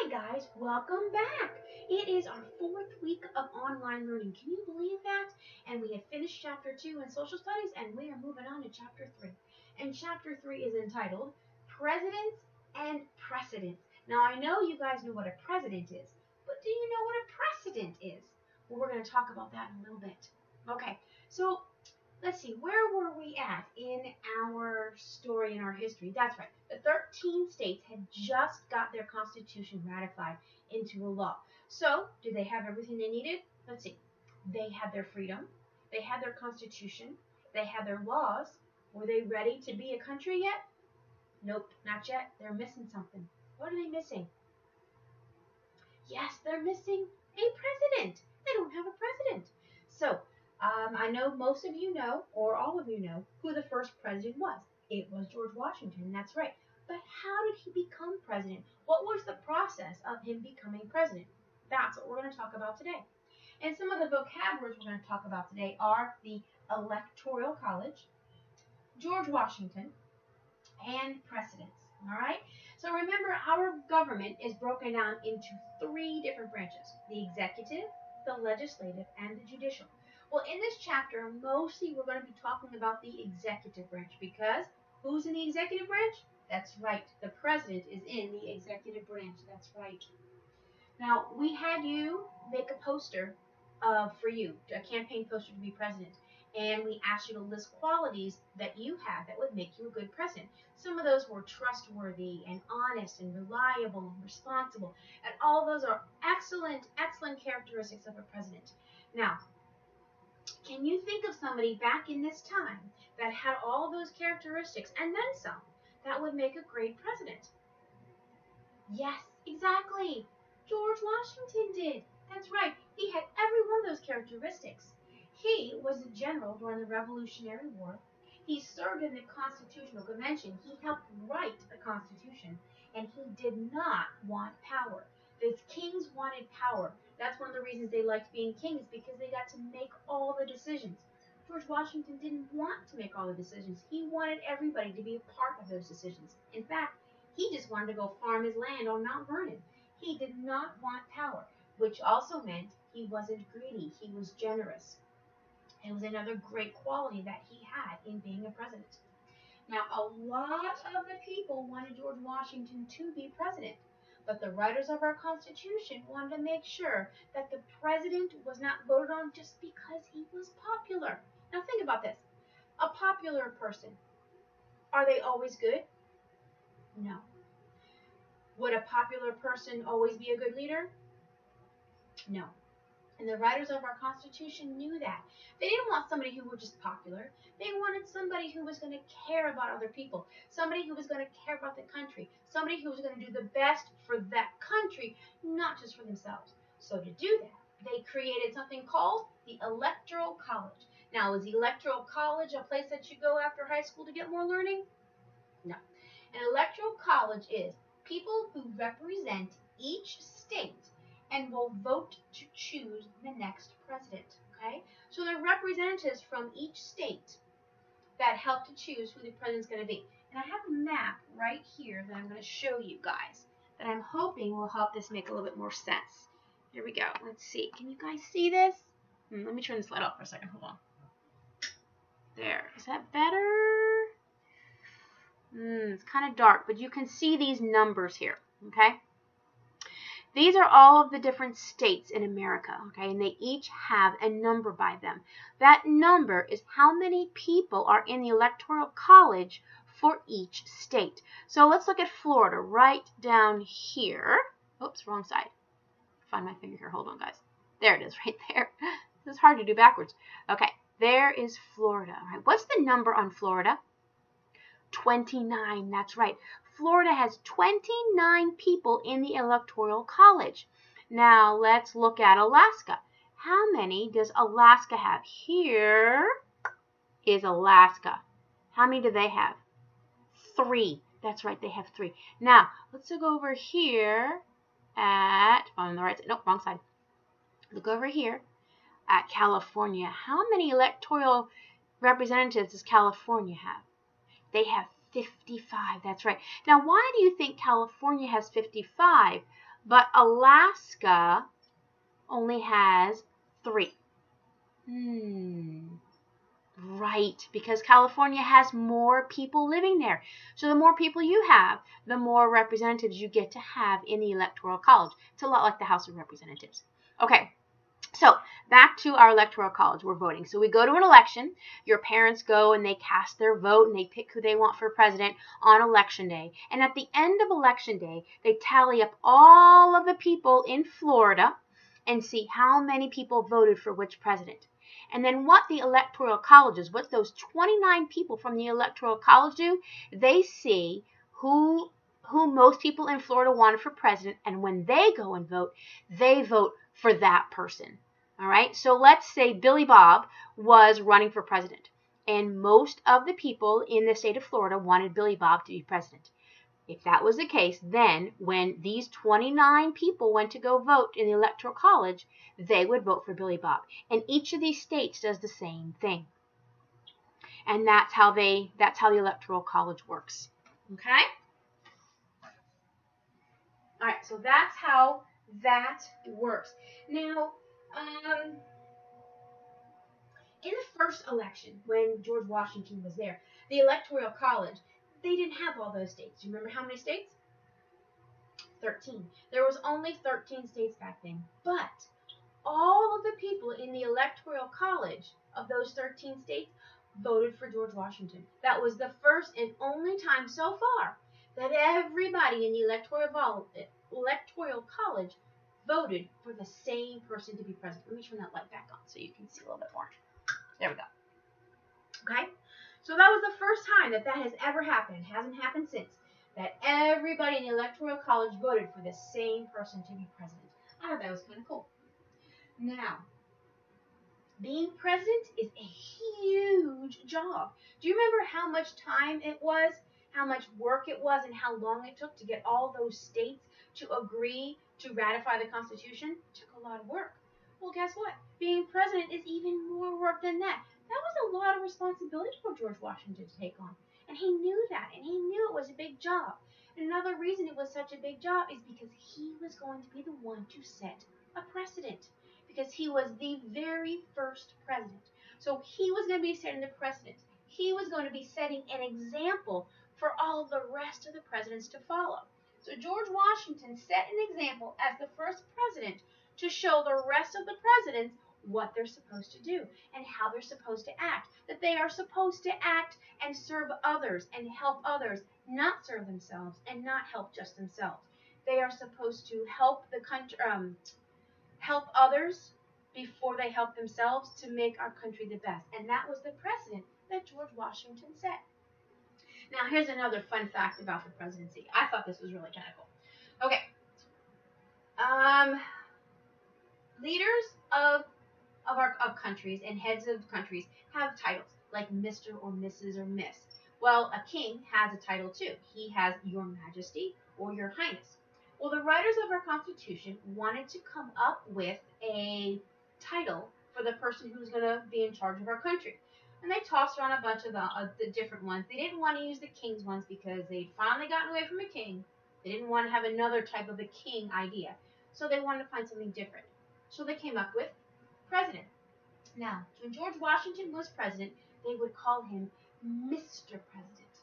Hi guys, welcome back. It is our fourth week of online learning. Can you believe that? And we have finished chapter 2 in social studies and we are moving on to chapter 3. And chapter 3 is entitled Presidents and Precedents. Now I know you guys know what a president is, but do you know what a precedent is? Well, we're going to talk about that in a little bit. Okay, so let's see, where were we at in our story, in our history? That's right. The 13 states had just got their constitution ratified into a law. So, did they have everything they needed? Let's see. They had their freedom. They had their constitution. They had their laws. Were they ready to be a country yet? Nope, not yet. They're missing something. What are they missing? Yes, they're missing a president. They don't have a president. So, I know most of you know, or all of you know, who the first president was. It was George Washington, that's right. But how did he become president? What was the process of him becoming president? That's what we're going to talk about today. And some of the vocabularies we're going to talk about today are the Electoral College, George Washington, and precedents. All right? So remember, our government is broken down into 3 different branches: the executive, the legislative, and the judicial. Well, in this chapter, mostly we're going to be talking about the executive branch because who's in the executive branch? That's right. The president is in the executive branch. That's right. Now, we had you make a poster for you, a campaign poster to be president. And we asked you to list qualities that you have that would make you a good president. Some of those were trustworthy and honest and reliable and responsible. And all those are excellent, excellent characteristics of a president. Now, can you think of somebody back in this time that had all those characteristics and then some that would make a great president? Yes, exactly. George Washington did. That's right. He had every one of those characteristics. He was a general during the Revolutionary War. He served in the Constitutional Convention. He helped write the Constitution, and he did not want power. The kings wanted power. That's one of the reasons they liked being kings, because they got to make all the decisions. George Washington didn't want to make all the decisions. He wanted everybody to be a part of those decisions. In fact, he just wanted to go farm his land on Mount Vernon. He did not want power, which also meant he wasn't greedy. He was generous. It was another great quality that he had in being a president. Now, a lot of the people wanted George Washington to be president, but the writers of our Constitution wanted to make sure that the president was not voted on just because he was popular. Now, think about this. A popular person, are they always good? No. Would a popular person always be a good leader? No. And the writers of our Constitution knew that. They didn't want somebody who was just popular. They wanted somebody who was going to care about other people, somebody who was going to care about the country, somebody who was going to do the best for that country, not just for themselves. So to do that, they created something called the Electoral College. Now, is the Electoral College a place that you go after high school to get more learning? No. An Electoral College is people who represent each state and will vote to choose the next president. Okay? So they're representatives from each state that help to choose who the president's going to be. And I have a map right here that I'm going to show you guys that I'm hoping will help this make a little bit more sense. Here we go. Let's see. Can you guys see this? Let me turn this light off for a second. Hold on. There. Is that better? It's kind of dark, but you can see these numbers here. Okay? These are all of the different states in America, okay, and they each have a number by them. That number is how many people are in the Electoral College for each state. So let's look at Florida right down here. Oops, wrong side. Find my finger here. Hold on, guys. There it is right there. This is hard to do backwards. Okay, there is Florida. All right, what's the number on Florida? 29, that's right. Florida has 29 people in the Electoral College. Now, let's look at Alaska. How many does Alaska have? Here is Alaska. How many do they have? 3. That's right, they have 3. Now, let's look over here at, on the right side, nope, wrong side. Look over here at California. How many electoral representatives does California have? They have 55, that's right. Now, why do you think California has 55, but Alaska only has 3. Right, because California has more people living there. So the more people you have, the more representatives you get to have in the Electoral College. It's a lot like the House of Representatives. Okay, so back to our Electoral College. We're voting. So we go to an election. Your parents go and they cast their vote and they pick who they want for president on election day. And at the end of election day, they tally up all of the people in Florida and see how many people voted for which president. And then what the Electoral College is, what those 29 people from the Electoral College do, they see who most people in Florida wanted for president, and when they go and vote, they vote for that person. All right? So let's say Billy Bob was running for president, and most of the people in the state of Florida wanted Billy Bob to be president. If that was the case, then when these 29 people went to go vote in the Electoral College, they would vote for Billy Bob. And each of these states does the same thing. And that's how the Electoral College works. Okay? All right, so that's how that works. Now, in the first election, when George Washington was there, the Electoral College, they didn't have all those states. Do you remember how many states? 13. There was only 13 states back then. But all of the people in the Electoral College of those 13 states voted for George Washington. That was the first and only time so far that everybody in the Electoral College voted for the same person to be president. Let me turn that light back on so you can see a little bit more. There we go. Okay? So that was the first time that has ever happened. It hasn't happened since. That everybody in the Electoral College voted for the same person to be president. I thought that was kind of cool. Now, being president is a huge job. Do you remember how much time it was, how much work it was, and how long it took to get all those states to agree to ratify the Constitution? It took a lot of work. Well, guess what? Being president is even more work than that. That was a lot of responsibility for George Washington to take on. And he knew that, and he knew it was a big job. And another reason it was such a big job is because he was going to be the one to set a precedent. Because he was the very first president. So he was going to be setting the precedent. He was going to be setting an example for all the rest of the presidents to follow. So George Washington set an example as the first president to show the rest of the presidents what they're supposed to do and how they're supposed to act. That they are supposed to act and serve others and help others, not serve themselves and not help just themselves. They are supposed to help the country, help others before they help themselves to make our country the best. And that was the precedent that George Washington set. Now, here's another fun fact about the presidency. I thought this was really kind of cool. Okay. Leaders of countries and heads of countries have titles like Mr. or Mrs. or Miss. Well, a king has a title too. He has Your Majesty or Your Highness. Well, the writers of our Constitution wanted to come up with a title for the person who's going to be in charge of our country. And they tossed around a bunch of the different ones. They didn't want to use the king's ones because they'd finally gotten away from a king. They didn't want to have another type of a king idea. So they wanted to find something different. So they came up with president. Now, when George Washington was president, they would call him Mr. President.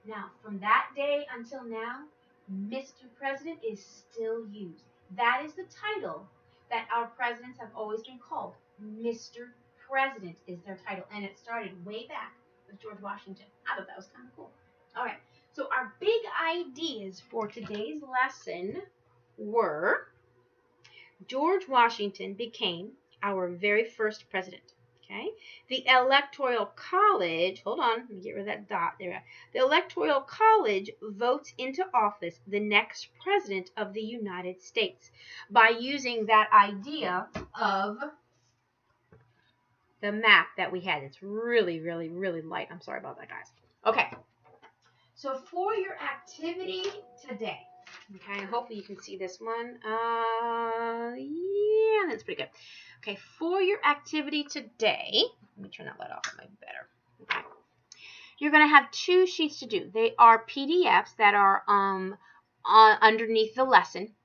Now, from that day until now, Mr. President is still used. That is the title that our presidents have always been called. Mr. President is their title, and it started way back with George Washington. I thought that was kind of cool. All right, so our big ideas for today's lesson were George Washington became our very first president. Okay, the Electoral College, hold on, let me get rid of that dot there. The Electoral College votes into office the next president of the United States by using that idea of the map that we had. It's really, really, really light. I'm sorry about that, guys. Okay, so for your activity today, okay, hopefully you can see this one. Yeah, that's pretty good. Okay, for your activity today, let me turn that light off, it might be better. Okay. You're going to have 2 sheets to do. They are PDFs that are underneath the lesson,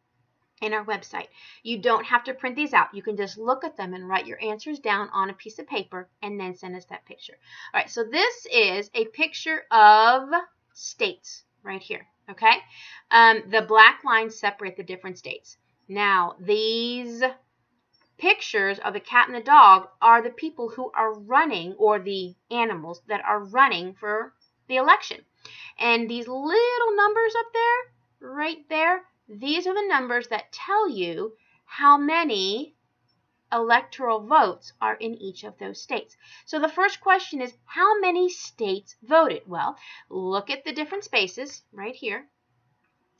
in our website. You don't have to print these out. You can just look at them and write your answers down on a piece of paper and then send us that picture. All right, so this is a picture of states right here, okay? The black lines separate the different states. Now, these pictures of the cat and the dog are the people who are running, or the animals that are running for the election. And these little numbers up there, right there, these are the numbers that tell you how many electoral votes are in each of those states. So the first question is, how many states voted? Well, look at the different spaces right here,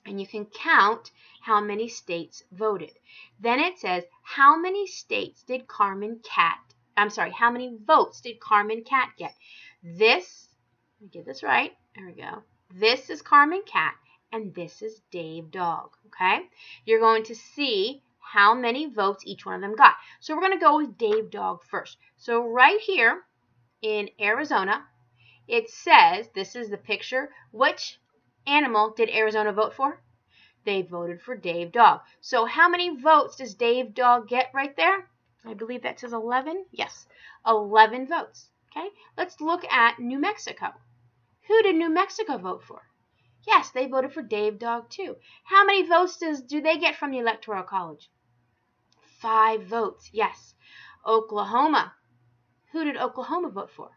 and you can count how many states voted. Then it says, how many states did how many votes did Carmen Cat get? This, let me get this right, there we go. This is Carmen Cat, and this is Dave Dog, okay? You're going to see how many votes each one of them got. So we're going to go with Dave Dog first. So right here in Arizona, it says, this is the picture, which animal did Arizona vote for? They voted for Dave Dog. So how many votes does Dave Dog get right there? I believe that says 11. Yes, 11 votes. Okay, let's look at New Mexico. Who did New Mexico vote for? Yes, they voted for Dave Dog too. How many votes do they get from the Electoral College? 5 votes, yes. Oklahoma. Who did Oklahoma vote for?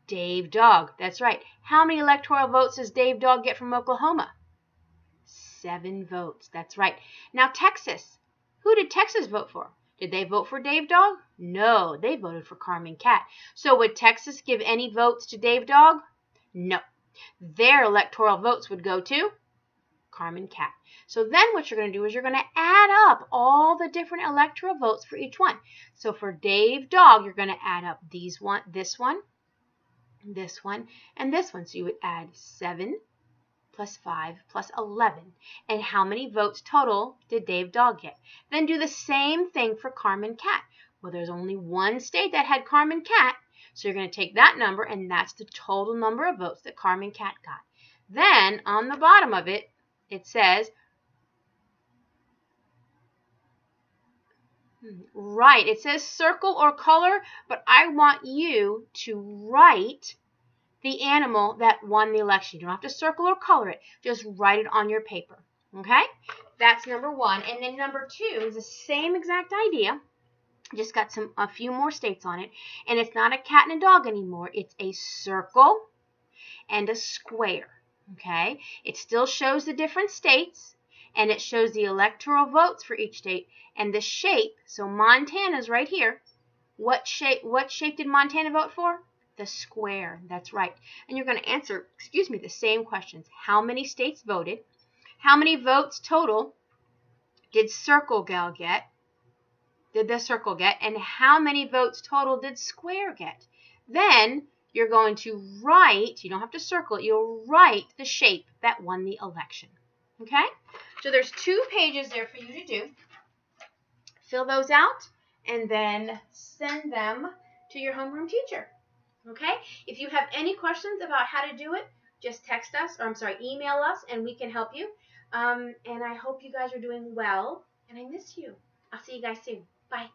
Dave Dog, that's right. How many electoral votes does Dave Dog get from Oklahoma? 7 votes, that's right. Now Texas. Who did Texas vote for? Did they vote for Dave Dog? No, they voted for Carmen Cat. So would Texas give any votes to Dave Dog? No. Their electoral votes would go to Carmen Cat. So then what you're going to do is you're going to add up all the different electoral votes for each one. So for Dave Dog, you're going to add up this one, and this one. So you would add 7 plus 5 plus 11. And how many votes total did Dave Dog get? Then do the same thing for Carmen Cat. Well, there's only one state that had Carmen Cat, so you're going to take that number, and that's the total number of votes that Carmen Cat got. Then, on the bottom of it, it says, right, it says circle or color, but I want you to write the animal that won the election. You don't have to circle or color it. Just write it on your paper. Okay? That's number 1. And then number 2 is the same exact idea. Just got a few more states on it. And it's not a cat and a dog anymore. It's a circle and a square. Okay? It still shows the different states, and it shows the electoral votes for each state and the shape. So Montana's right here. What shape did Montana vote for? The square, that's right. And you're going to answer, the same questions. How many states voted? How many votes total did the circle get? And how many votes total did square get? Then you're going to write, you don't have to circle it, you'll write the shape that won the election. Okay? So there's 2 pages there for you to do. Fill those out and then send them to your homeroom teacher. Okay? If you have any questions about how to do it, just text us, email us, and we can help you. And I hope you guys are doing well, and I miss you. I'll see you guys soon. Bye.